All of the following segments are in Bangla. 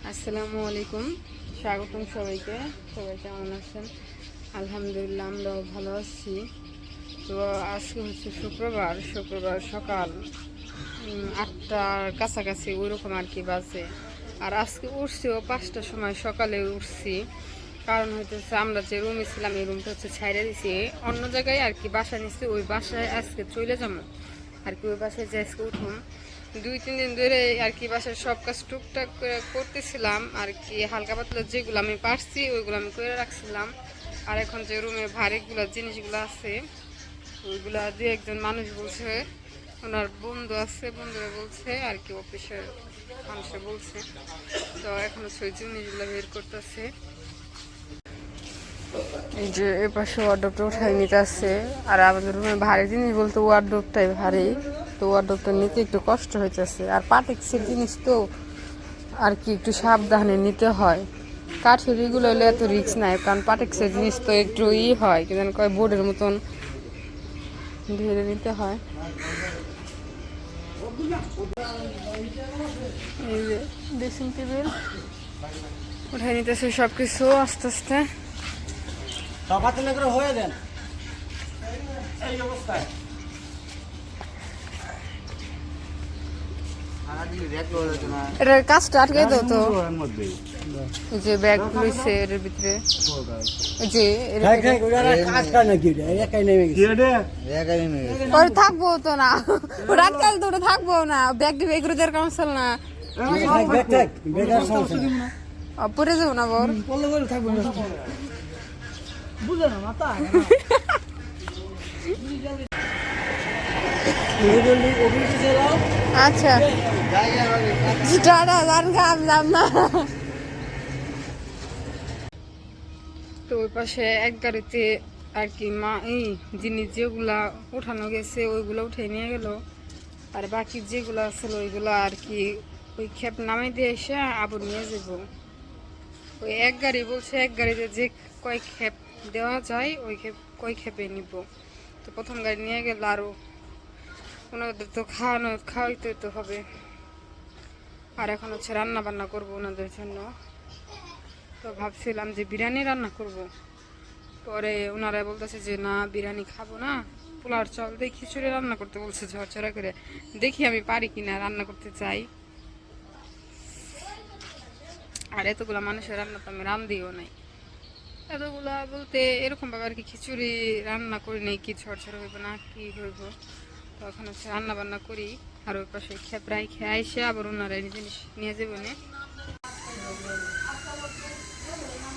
আসসালামু আলাইকুম, স্বাগতম সবাইকে। সবাই কেমন আছেন? আলহামদুলিল্লাহ, আমরাও ভালো আছি। তো আজকে হচ্ছে শুক্রবার সকাল 8টার কাছাকাছি ওইরকম আর কি বাজে। আর আজকে উঠছিও 5টার সময় সকালে উঠছি। কারণ হইতেছে আমরা যে রুমে ছিলাম এই রুমটা হচ্ছে ছাইড়া দিছি অন্য জায়গায় আর কি, বাসা নিচ্ছি। ওই বাসায় আজকে চলে যাবো আর কি। ওই বাসায় যে আজকে উঠুন 2-3 দিন ধরে আর কি বাসার সব কাজ টুকটাক করতেছিলাম আর কি। হালকা পাতলা যেগুলো আমি পারছি ওইগুলো আমি করে রাখছিলাম। আর এখন যে রুমে ভারীগুলো জিনিসগুলো আছে ওইগুলা দু একজন মানুষ বলছে, ওনার বন্ধু আছে, বন্ধুরা বলছে আর কি, অফিসের মানুষে বলছে। তো এখন হচ্ছে ওই জিনিসগুলো বের করতেছে। এই যে এ পাশে ওয়ার্ডরোবটা উঠাই নিতে আসছে। আর আমাদের রুমে ভারী জিনিস বলতে ওয়ার্ডরোবটাই ভারী, তো ওয়ার্ডরোবটা নিতে একটু কষ্ট হইতেছে। আর পাটেক্সের জিনিস তো আর কি একটু সাবধানে নিতে হয়। কাঠের এগুলো হলে এত রিস্ক নাই, কারণ পাটেক্সের জিনিস তো একটু হয় কি জানি কয় বোর্ডের মতন ধরে নিতে হয়। এই যে ড্রেসিং টেবিল উঠাই নিতেছে সব কিছু আস্তে আস্তে। হয়ে দেন এই অবস্থায় এটার কাজটা আটকে দাও তো, যে ব্যাগ রয়েছে এর ভিতরে, যে থাকবো তো না, রাত কাল তো ওটা থাকবো না, ব্যাগ দিবে এগুলো দেওয়ার কাউন্সিল না, পরে যাবো না বর বুঝে না মাথা। আচ্ছা না। তো ওই পাশে এক গাড়িতে আর কি মা এই জিনিস যেগুলা উঠানো গেছে ওইগুলো উঠে নিয়ে গেল। আর বাকি যেগুলো আসলে ওইগুলো আর কি ওই খেপ নামাই দিয়ে এসে আবার নিয়ে যাব। ওই এক গাড়ি বলছে, এক গাড়িতে যে কয় খেপ দেওয়া যায় ওই কয় খেপে নিব। তো প্রথম গাড়ি নিয়ে গেল, আরও ওনাদের তো খাওয়াইতে তো হবে। আর এখন হচ্ছে রান্না বান্না করবো ওনাদের জন্য। তো ভাবছিলাম যে বিরিয়ানি রান্না করব। পরে ওনারা বলতেছে যে না, বিরিয়ানি খাবো না, পোলার চাল দিয়ে খিচুড়ি রান্না করতে বলছে ঝরঝরা করে। দেখি আমি পারি কিনা, রান্না করতে চাই। আর এতগুলা মানুষের রান্না তো আমি রান্ধিও নাই। এতগুলা বলতে এরকম ভাবে আর কি, খিচুড়ি রান্না করি নেই, কি ঝরঝরা হইব না কি হইব। তো এখন হচ্ছে রান্না বান্না করি। আর ওই পাশে খেপড়াই খেয়ে আইসে আবার ওনারা জিনিস নিয়ে যাবে না।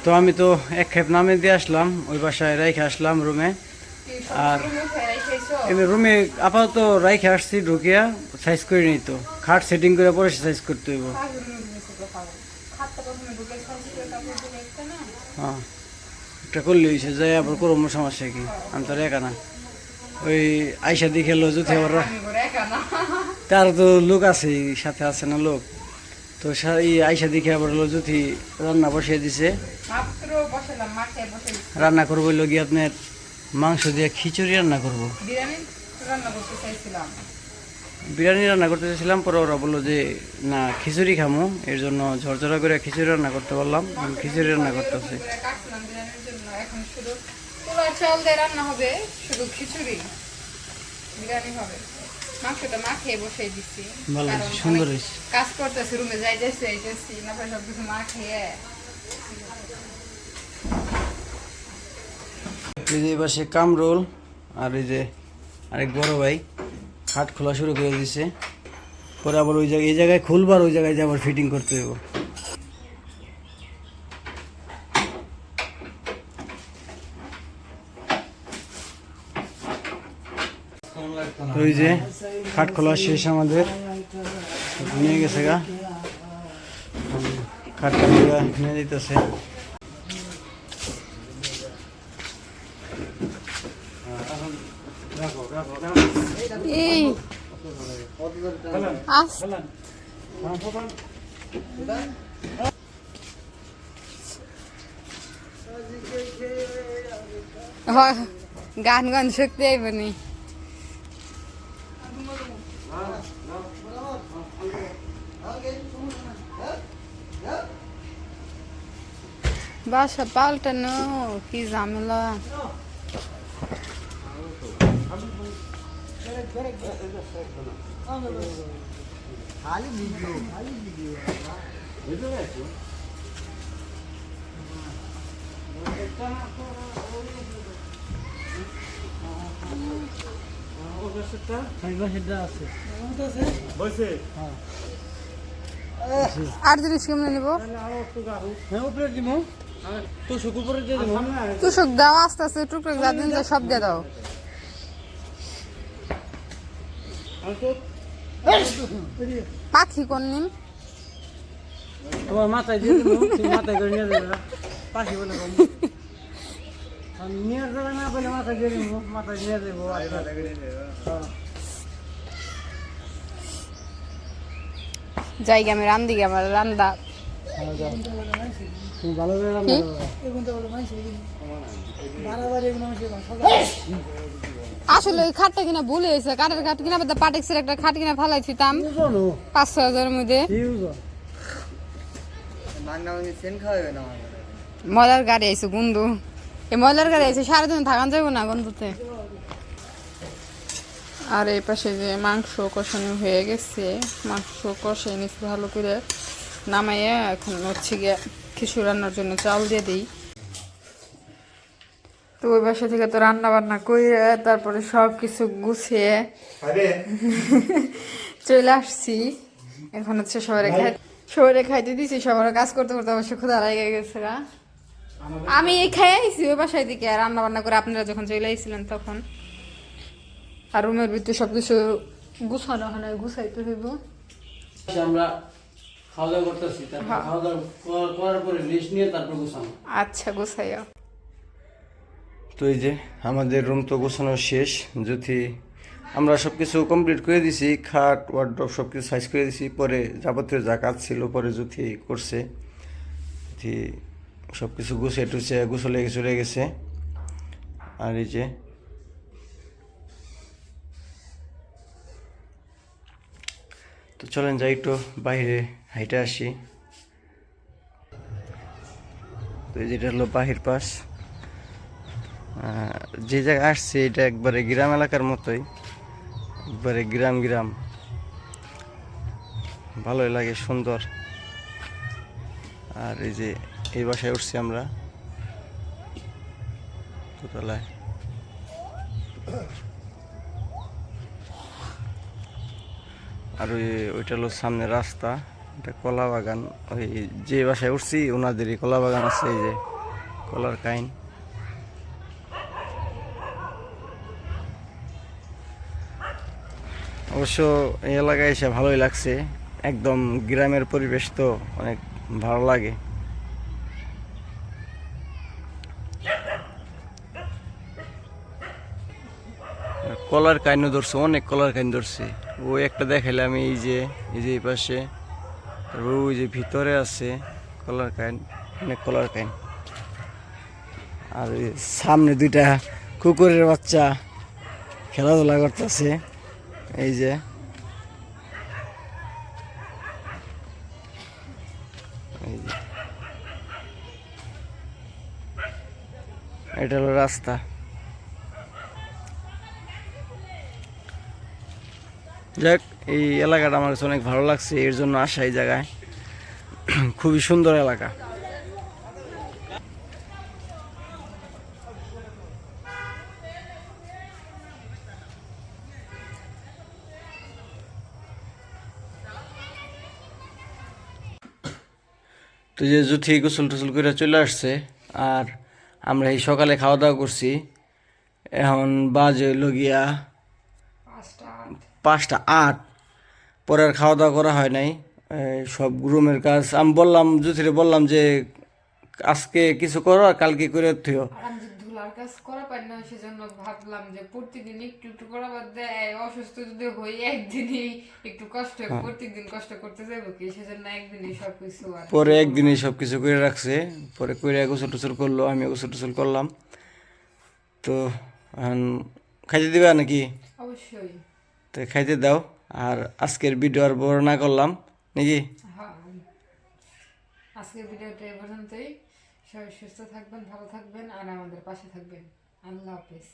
তো আমি তো এক খেপ নামে দিয়ে আসলাম, ওই বাসায় রাইখে আসলাম রুমে। আর এবার রুমে আপাতত রাইখে আসছি, ঢুকিয়া সাইজ করে নিই। তো খাট সেটিং করে পরে সাইজ করতে হইব। হ্যাঁ, একটা করলে হয়েছে, যাই আবার করবো, সমস্যা কি? আমি তো একা না, ওই আইসা দেখে লো যদি আবার তার তো লোক আছে, সাথে আছে না লোক। তো আইসা দেখে আবার লো যদি রান্না বসিয়ে দিছে। রান্না করবো গিয়ে আপনার মাংস দিয়ে খিচুড়ি রান্না করবো। বিরিয়ানি রান্না করতে চাইছিলাম, পরে ওরা বললো যে না, খিচুড়ি খামো, এর জন্য ঝরঝরা করে খিচুড়ি রান্না করতে পারলাম। খিচুড়ি রান্না করতেছি। চাল দিয়ে রান্না হবে, শুধু খিচুড়ি, বিরিয়ানি হবে। মাংসটা মাখিয়ে বসে দিচ্ছি, সুন্দর কাজ করতেছি, রুমে যাইতেছি আইতেছি না, সবকিছু মাখিয়ে। এই যে পাশে কামরোল আর এই যে আরেক বড় ভাই খাট খোলা শুরু করে দিছে। পরে আবার ওই জায়গায়, এই জায়গায় খুলবার, ওই জায়গায় আবার ফিটিং করতে হবে। ওই যে খাট খোলা শেষ আমাদের, নিয়ে গেছে গা, খাটটা নিয়ে দিতেছে। গান গান শক্তি আইবনি। Okay. বাসা পাল্টানো কি ঝামেলা। আর জিনিস কেমনে নিব? তুষক দাও আস্তে আস্তে টুকরো যা দিন সব দিয়ে দাও। পাখি কোন নিম? তোমার মাথায় দিয়ে দেবো, তুমি মাথায় করে নিয়ে দেবে পাখি বলে নিয়ে যাবে না বলে মাথায় দিয়ে দেবো, মাথায় নিয়ে দেবো। জায়গা আমি রান্ধি গে, আমার রান্দা তুমি ভালো করে রান্না করো। আসলে ওই খাটটা কিনা ভুলে হয়েছে, কাঠের খাট কিনা পাটেক্সের একটা খাট কিনা ফালাইছিলাম 5-6 হাজারের মধ্যে। ময়লার গাড়ি আইছে গন্ধু, এই ময়লার গাড়ি আইছে সারাদিন থাকান যাবো না গন্ধুতে। আর এই পাশে যে মাংস কষানো হয়ে গেছে, মাংস কষিয়ে নিচ্ছি ভালো করে, নামাইয়া এখন হচ্ছে গিয়ে কিছু রান্নার জন্য চাল দিয়ে দিই। তো ওই বাসা থেকে তো রান্না বান্না করে তারপরে সব কিছু গুছিয়ে চলে আসছি। এখন হচ্ছে সবাই খাইতে দিছি, সবার কাজ করতে করতে অবশ্য ক্ষুধা লেগে গেছে। আমি এই খাই আইছি ওই বাসায় দিকে রান্না বান্না করে, আপনারা যখন চলে আইছিলেন তখন। আর রুমের ভিতরে সবকিছু গুছানো হয়, গুছাইতে হইব। আমরা খাওয়া দাওয়া করতেছি, খাওয়া দাওয়া করার পরে লিস্ট নিয়ে তারপর গোছানো। আচ্ছা গুছাইয়া। তো এই যে আমাদের রুম তো গোছানো শেষ, যদি আমরা সব কিছু কমপ্লিট করে দিছি, খাট ওয়ার্ড্রপ সব কিছু সাইজ করে দিছি। পরে যাবতীয় যা কাজ ছিল পরে যদি করছে, সব কিছু গুছিয়ে টুছিয়ে গোছলে চলে গেছে। আর এই যে তো চলেন যাই একটু বাইরে হাইটে আসি। তো যেটা হলো বাহির পাশ, যে জায়গায় আসছে এটা একবারে গ্রাম এলাকার মতোই, একবারে গ্রাম ভালোই লাগে, সুন্দর। আর এই যে এই বাসায় উঠছি আমরা দোতলায়। আর ওইটা হলো সামনে রাস্তা, এটা কলা বাগান। ওই যে বাসায় উঠছি ওনাদেরই কলা বাগান আছে, এই যে কলার কাইন। অবশ্য এই এলাকায় এসে ভালোই লাগছে, একদম গ্রামের পরিবেশ তো অনেক ভালো লাগে। কলার কাইনও ধরছে, অনেক কলার কাইন ধরছে। ওই একটা দেখাইলে আমি এই যে এই পাশে, ওই যে ভিতরে আছে কলার কাইন, অনেক কলার কাইন। আর সামনে দুইটা কুকুরের বাচ্চা খেলাধুলা করতেছে, এই যে এটা হলো রাস্তা। যাক, এই এলাকাটা আমার কাছে অনেক ভালো লাগছে, এর জন্য আসা এই জায়গায়। খুবই সুন্দর এলাকা। তো যে জুথি গোসল টোসল করে চলে আসছে, আর আমরা এই সকালে খাওয়া দাওয়া করছি। এখন বাজে হইল গিয়া 5টা 8। পরে আর খাওয়া দাওয়া করা হয় নাই, সব রুমের কাজ আমি বললাম, জুথিরে বললাম যে আজকে কিছু করো আর কালকে করে থিও। ধুলার কাজ করা পারি না, সেজন্য ভাবলাম যে প্রতিদিন একটু একটু করা বাদ দেয়, অসুস্থ যদি হই একদিনই একটু কষ্ট, প্রত্যেকদিন কষ্ট করতে যাবো কি, সেজন্য একদিনই সবকিছু। পরে একদিনই সবকিছু করে রাখছে, পরে করে গোসল টোসল করলো, আমি গোসল টোসল করলাম। তো এখন খাইতে দিবা নাকি? অবশ্যই। তো খাইতে দাও। আর আজকের ভিডিও আর বড় না করলাম নাকি? হ্যাঁ, আজকের ভিডিওটা এই পর্যন্তই। সবাই সুস্থ থাকবেন, ভালো থাকবেন আর আমাদের পাশে থাকবেন। আল্লাহ হাফেজ।